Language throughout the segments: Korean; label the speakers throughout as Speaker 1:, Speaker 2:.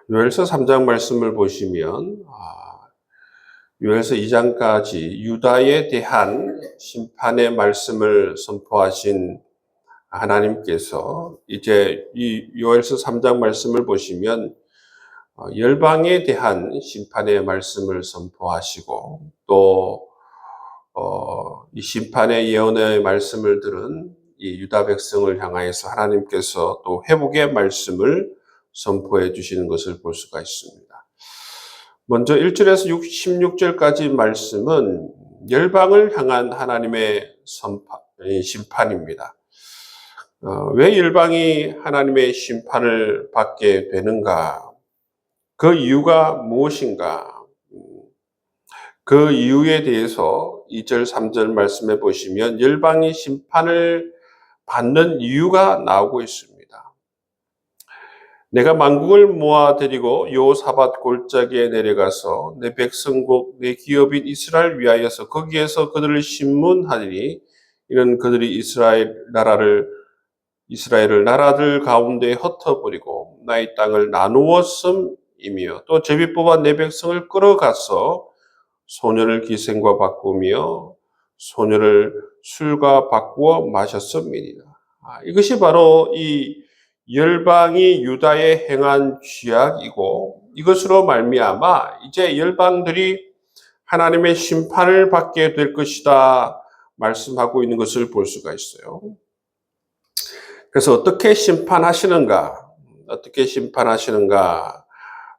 Speaker 1: 요엘서 3장 말씀을 보시면 요엘서 2장까지 유다에 대한 심판의 말씀을 선포하신 하나님께서 이제 이 요엘서 3장 말씀을 보시면 열방에 대한 심판의 말씀을 선포하시고 또 이 심판의 예언의 말씀을 들은 이 유다 백성을 향하여서 하나님께서 또 회복의 말씀을 선포해 주시는 것을 볼 수가 있습니다. 먼저 1절에서 16절까지 말씀은 열방을 향한 하나님의 심판입니다. 왜 열방이 하나님의 심판을 받게 되는가? 그 이유가 무엇인가? 그 이유에 대해서 2절, 3절 말씀해 보시면 열방이 심판을 받는 이유가 나오고 있습니다. 내가 만국을 모아들이고 여호사밧 골짜기에 내려가서 내 백성국 내 기업인 이스라엘 위하여서 거기에서 그들을 심문하리니 이는 그들이 이스라엘을 나라들 가운데 흩어버리고 나의 땅을 나누었음이며 또 제비 뽑아 내 백성을 끌어가서 소녀를 기생과 바꾸며 소녀를 술과 바꾸어 마셨음이니라. 이것이 바로 이 열방이 유다에 행한 죄악이고 이것으로 말미암아 이제 열방들이 하나님의 심판을 받게 될 것이다 말씀하고 있는 것을 볼 수가 있어요. 그래서 어떻게 심판하시는가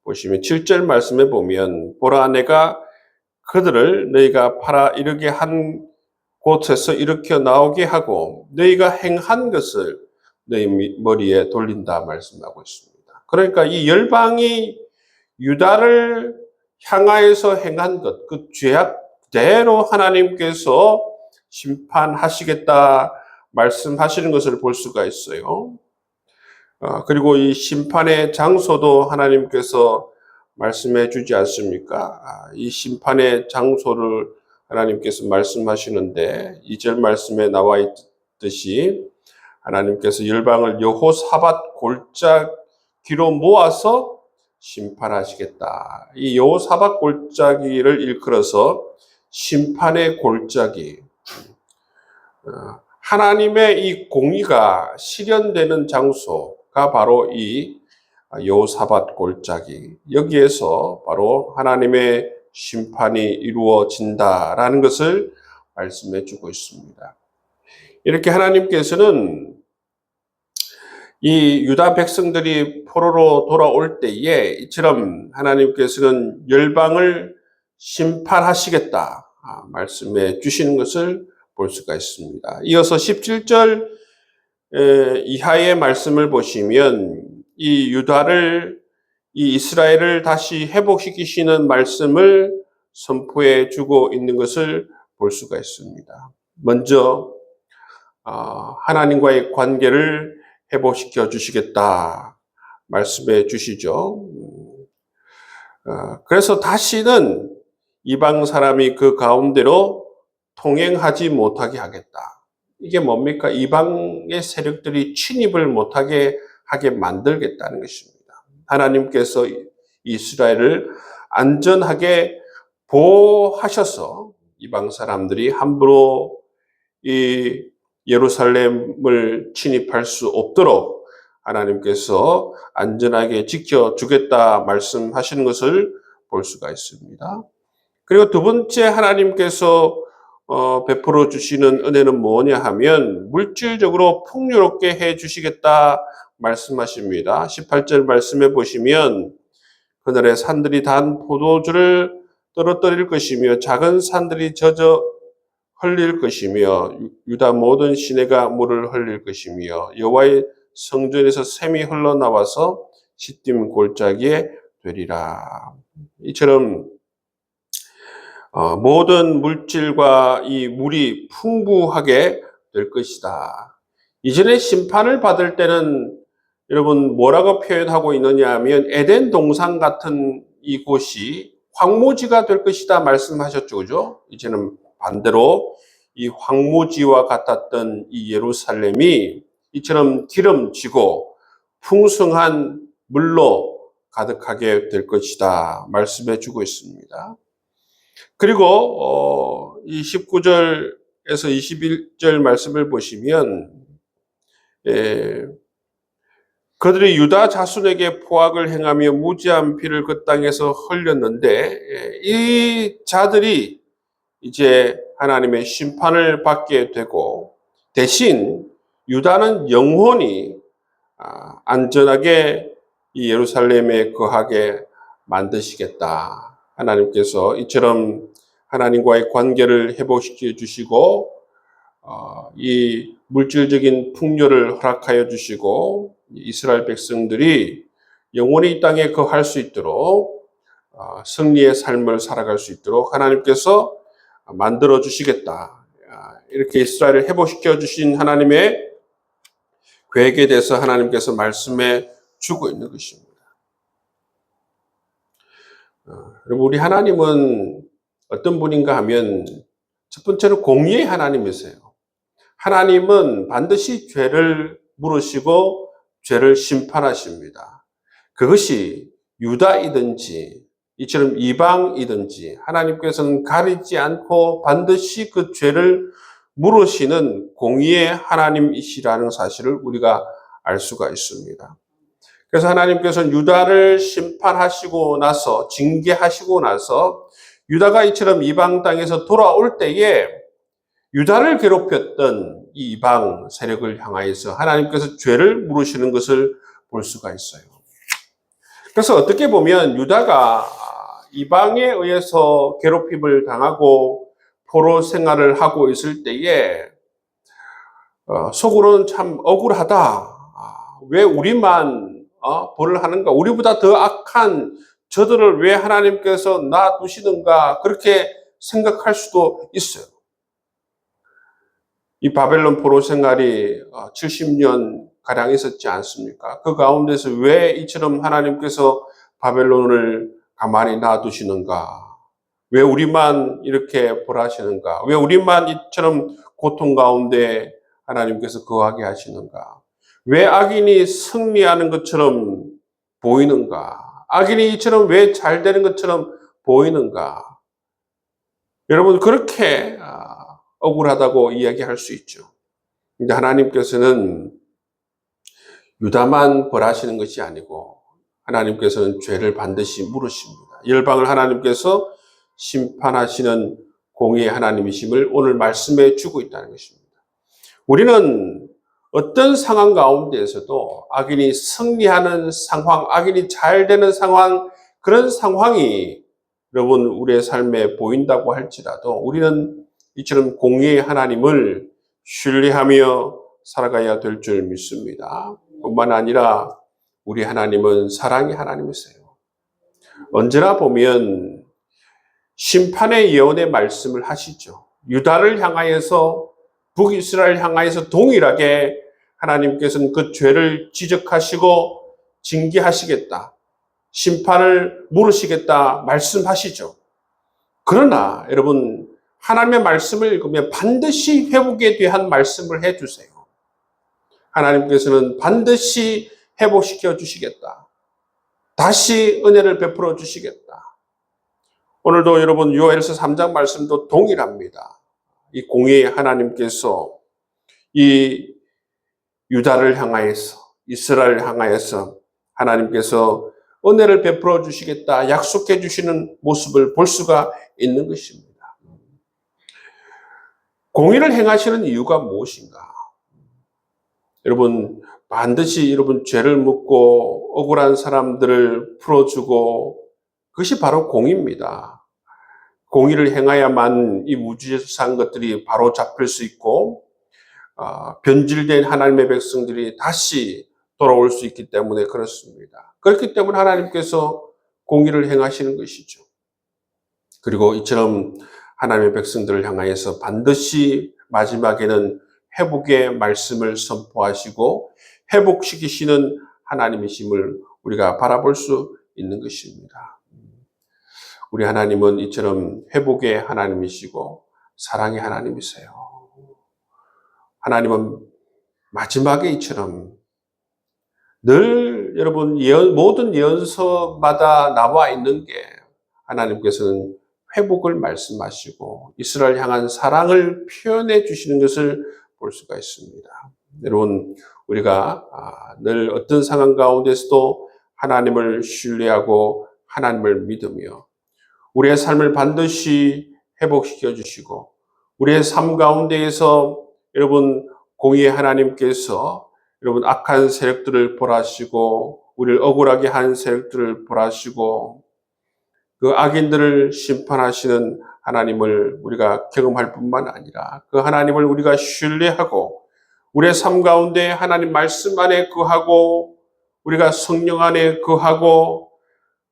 Speaker 1: 보시면 7절 말씀에 보면 보라 내가 그들을 너희가 팔아 이르게 한 곳에서 일으켜 나오게 하고 너희가 행한 것을 너희 머리에 돌린다 말씀하고 있습니다. 그러니까 이 열방이 유다를 향하여서 행한 것, 그 죄악대로 하나님께서 심판하시겠다 말씀하시는 것을 볼 수가 있어요. 그리고 이 심판의 장소도 하나님께서 말씀해 주지 않습니까? 이 심판의 장소를 하나님께서 말씀하시는데 2절 말씀에 나와 있듯이 하나님께서 열방을 여호사밧 골짜기로 모아서 심판하시겠다. 이 여호사밧 골짜기를 일컬어서 심판의 골짜기. 하나님의 이 공의가 실현되는 장소가 바로 이 여호사밧 골짜기. 여기에서 바로 하나님의 심판이 이루어진다라는 것을 말씀해 주고 있습니다. 이렇게 하나님께서는 이 유다 백성들이 포로로 돌아올 때에 이처럼 하나님께서는 열방을 심판하시겠다 말씀해 주시는 것을 볼 수가 있습니다. 이어서 17절 이하의 말씀을 보시면 이 이스라엘을 다시 회복시키시는 말씀을 선포해 주고 있는 것을 볼 수가 있습니다. 먼저 하나님과의 관계를 회복시켜 주시겠다 말씀해 주시죠. 그래서 다시는 이방 사람이 그 가운데로 통행하지 못하게 하겠다. 이게 뭡니까? 이방의 세력들이 침입을 못하게 하게 만들겠다는 것입니다. 하나님께서 이스라엘을 안전하게 보호하셔서 이방 사람들이 함부로 이 예루살렘을 침입할 수 없도록 하나님께서 안전하게 지켜주겠다 말씀하시는 것을 볼 수가 있습니다. 그리고 두 번째 하나님께서 베풀어 주시는 은혜는 뭐냐 하면 물질적으로 풍요롭게 해 주시겠다 말씀하십니다. 18절 말씀해 보시면 그날의 산들이 단 포도주를 떨어뜨릴 것이며 작은 산들이 젖어 흘릴 것이며 유다 모든 시내가 물을 흘릴 것이며 여호와의 성전에서 샘이 흘러나와서 시딤 골짜기에 되리라. 이처럼 모든 물질과 이 물이 풍부하게 될 것이다. 이전에 심판을 받을 때는 여러분 뭐라고 표현하고 있느냐 하면 에덴 동산 같은 이곳이 황무지가 될 것이다 말씀하셨죠. 그죠? 이제는 반대로 이 황무지와 같았던 이 예루살렘이 이처럼 기름지고 풍성한 물로 가득하게 될 것이다 말씀해 주고 있습니다. 그리고 이 19절에서 21절 말씀을 보시면 그들이 유다 자손에게 포악을 행하며 무지한 피를 그 땅에서 흘렸는데 이 자들이 이제 하나님의 심판을 받게 되고 대신 유다는 영원히 안전하게 이 예루살렘에 거하게 만드시겠다. 하나님께서 이처럼 하나님과의 관계를 회복시켜 주시고 이 물질적인 풍요를 허락하여 주시고 이스라엘 백성들이 영원히 이 땅에 거할 수 있도록 승리의 삶을 살아갈 수 있도록 하나님께서 만들어 주시겠다. 이렇게 이스라엘을 회복시켜 주신 하나님의 계획에 대해서 하나님께서 말씀해 주고 있는 것입니다. 여러분, 우리 하나님은 어떤 분인가 하면 첫 번째로 공의의 하나님이세요. 하나님은 반드시 죄를 물으시고 죄를 심판하십니다. 그것이 유다이든지 이처럼 이방이든지 하나님께서는 가리지 않고 반드시 그 죄를 물으시는 공의의 하나님이시라는 사실을 우리가 알 수가 있습니다. 그래서 하나님께서는 유다를 심판하시고 나서 징계하시고 나서 유다가 이처럼 이방 땅에서 돌아올 때에 유다를 괴롭혔던 이 이방 세력을 향하여서 하나님께서 죄를 물으시는 것을 볼 수가 있어요. 그래서 어떻게 보면 유다가 이방에 의해서 괴롭힘을 당하고 포로 생활을 하고 있을 때에 속으로는 참 억울하다. 왜 우리만 벌을 하는가? 우리보다 더 악한 저들을 왜 하나님께서 놔두시는가? 그렇게 생각할 수도 있어요. 이 바벨론 포로 생활이 70년 가량 있었지 않습니까? 그 가운데서 왜 이처럼 하나님께서 바벨론을 가만히 놔두시는가? 왜 우리만 이렇게 벌하시는가? 왜 우리만 이처럼 고통 가운데 하나님께서 거하게 하시는가? 왜 악인이 승리하는 것처럼 보이는가? 악인이 이처럼 왜 잘 되는 것처럼 보이는가? 여러분, 그렇게 억울하다고 이야기할 수 있죠. 근데 하나님께서는 유다만 벌하시는 것이 아니고 하나님께서는 죄를 반드시 물으십니다. 열방을 하나님께서 심판하시는 공의의 하나님이심을 오늘 말씀해 주고 있다는 것입니다. 우리는 어떤 상황 가운데에서도 악인이 승리하는 상황, 악인이 잘 되는 상황, 그런 상황이 여러분 우리의 삶에 보인다고 할지라도 우리는 이처럼 공의의 하나님을 신뢰하며 살아가야 될 줄 믿습니다. 뿐만 아니라 우리 하나님은 사랑의 하나님이세요. 언제나 보면 심판의 예언의 말씀을 하시죠. 유다를 향하여서 북이스라엘 향하여서 동일하게 하나님께서는 그 죄를 지적하시고 징계하시겠다. 심판을 물으시겠다 말씀하시죠. 그러나 여러분 하나님의 말씀을 읽으면 반드시 회복에 대한 말씀을 해주세요. 하나님께서는 반드시 회복시켜 주시겠다. 다시 은혜를 베풀어 주시겠다. 오늘도 여러분 요엘서 3장 말씀도 동일합니다. 이 공의의 하나님께서 이 유다를 향하여서 이스라엘을 향하여서 하나님께서 은혜를 베풀어 주시겠다 약속해 주시는 모습을 볼 수가 있는 것입니다. 공의를 행하시는 이유가 무엇인가? 여러분 반드시 여러분 죄를 묻고 억울한 사람들을 풀어주고 그것이 바로 공의입니다. 공의를 행해야만 이 우주에서 산 것들이 바로 잡힐 수 있고 변질된 하나님의 백성들이 다시 돌아올 수 있기 때문에 그렇습니다. 그렇기 때문에 하나님께서 공의를 행하시는 것이죠. 그리고 이처럼 하나님의 백성들을 향하여서 반드시 마지막에는 회복의 말씀을 선포하시고 회복시키시는 하나님이심을 우리가 바라볼 수 있는 것입니다. 우리 하나님은 이처럼 회복의 하나님이시고 사랑의 하나님이세요. 하나님은 마지막에 이처럼 늘 오늘 여러분 모든 예언서마다 나와 있는 게 하나님께서는 회복을 말씀하시고 이스라엘 향한 사랑을 표현해 주시는 것을 볼 수가 있습니다. 여러분, 우리가 늘 어떤 상황 가운데서도 하나님을 신뢰하고 하나님을 믿으며 우리의 삶을 반드시 회복시켜 주시고 우리의 삶 가운데에서 여러분 공의의 하나님께서 여러분 악한 세력들을 벌하시고 우리를 억울하게 한 세력들을 벌하시고 그 악인들을 심판하시는 하나님을 우리가 경험할 뿐만 아니라 그 하나님을 우리가 신뢰하고 우리의 삶 가운데 하나님 말씀 안에 거하고 우리가 성령 안에 거하고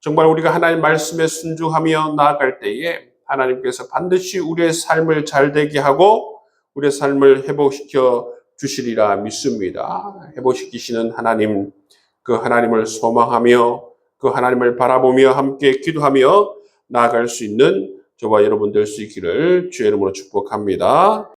Speaker 1: 정말 우리가 하나님 말씀에 순종하며 나아갈 때에 하나님께서 반드시 우리의 삶을 잘되게 하고 우리의 삶을 회복시켜 주시리라 믿습니다. 회복시키시는 하나님, 그 하나님을 소망하며 그 하나님을 바라보며 함께 기도하며 나아갈 수 있는 저와 여러분 될 수 있기를 주의 이름으로 축복합니다.